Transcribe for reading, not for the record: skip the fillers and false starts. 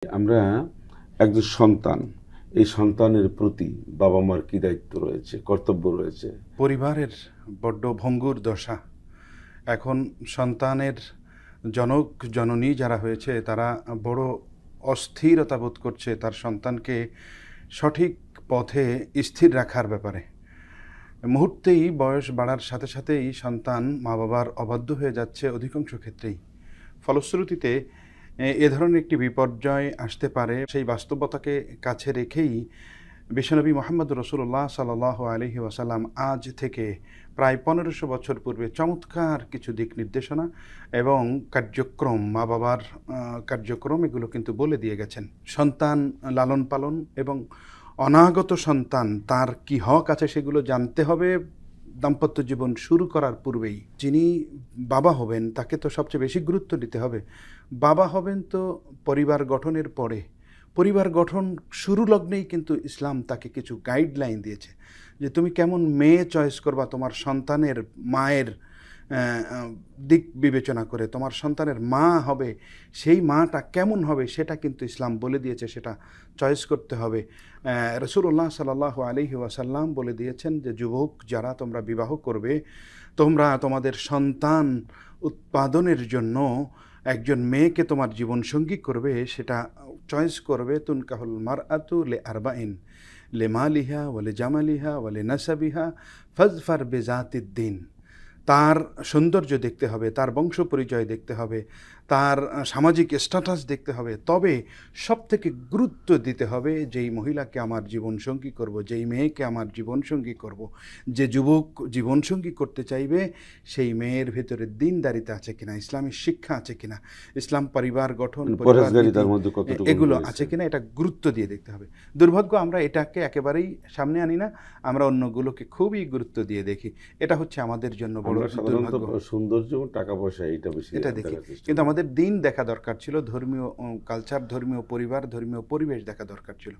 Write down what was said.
আমরা একজন সন্তান, এই সন্তানের প্রতি বাবা মার কি দায়িত্ব রয়েছে, কর্তব্য রয়েছে? পরিবারের বড্ড ভঙ্গুর দশা। এখন সন্তানের জনক জননী যারা হয়েছে তারা বড় অস্থিরতা বোধ করছে তার সন্তানকে সঠিক পথে স্থির রাখার ব্যাপারে। মুহূর্তেই বয়স বাড়ার সাথে সাথেই সন্তান মা বাবার অবাধ্য হয়ে যাচ্ছে অধিকাংশ ক্ষেত্রেই। ফলশ্রুতিতে এ ধরনের একটি বিপর্যয় আসতে পারে। সেই বাস্তবতাকে কাছে রেখেই বিশ্বনবী মুহাম্মদ রাসূলুল্লাহ সাল্লাল্লাহু আলাইহি ওয়াসাল্লাম আজ থেকে প্রায় ১৫০০ বছর পূর্বে চমৎকার কিছু দিক নির্দেশনা এবং কার্যক্রম, মা বাবার কার্যক্রম এগুলো কিন্তু বলে দিয়ে গেছেন। সন্তান লালন পালন এবং অনাগত সন্তান তার কি হক আছে সেগুলো জানতে হবে দাম্পত্য জীবন শুরু করার পূর্বেই। যিনি বাবা হবেন তাকে তো সবচেয়ে বেশি গুরুত্ব দিতে হবে। বাবা হবেন তো পরিবার গঠনের পরে। পরিবার গঠন শুরু লগ্নেই কিন্তু ইসলাম তাকে কিছু গাইডলাইন দিয়েছে যে তুমি কেমন মেয়ে চয়েস করবা তোমার সন্তানের মায়ের দিক বিবেচনা করে। তোমার সন্তানের মা হবে, সেই মাটা কেমন হবে সেটা কিন্তু ইসলাম বলে দিয়েছে, সেটা চয়েস করতে হবে। রাসূলুল্লাহ সাল্লাল্লাহু আলাইহি ওয়াসাল্লাম বলে দিয়েছেন যে যুবক যারা তোমরা বিবাহ করবে, তোমরা তোমাদের সন্তান উৎপাদনের জন্য একজন মেয়েকে তোমার জীবনসঙ্গী করবে, সেটা চয়েস করবে তুনকাহুল মারআতু লিআরবাইন লিমালিহা ওয়া লিজামালিহা ওয়া লিনাসাবিহা ফাজফার বিজাতিদ্দিন। তার সৌন্দর্য দেখতে হবে, তার বংশ পরিচয় দেখতে হবে, তার সামাজিক স্ট্যাটাস দেখতে হবে, তবে সবথেকে গুরুত্ব দিতে হবে যেই মহিলাকে আমার জীবনসঙ্গী করব, যেই মেয়েকে আমার জীবনসঙ্গী করব, যে যুবক জীবনসঙ্গী করতে চাইবে সেই মেয়ের ভেতরে দিনদারিতা আছে কিনা, ইসলামী শিক্ষা আছে কিনা, ইসলাম পরিবার গঠন পরহেজগারিতার মধ্যে কতটুকু এগুলো রয়েছে? আছে কিনা এটা গুরুত্ব দিয়ে দেখতে হবে। দুর্ভাগ্য আমরা এটাকে একেবারেই সামনে আনি না, আমরা অন্যগুলোকে খুবই গুরুত্ব দিয়ে দেখি। এটা হচ্ছে আমাদের জন্য বড় আমরা সাধারণত দুর্ভাগ্য। সৌন্দর্য এবং টাকা পয়সা এটা বেশি এটা দেখি, দেখার চেষ্টা কিন্তু করি। আমাদের দিন দেখা দরকার ছিল, ধর্মীয় কালচার, ধর্মীয় পরিবার, ধর্মীয় পরিবেশ দেখা দরকার ছিল।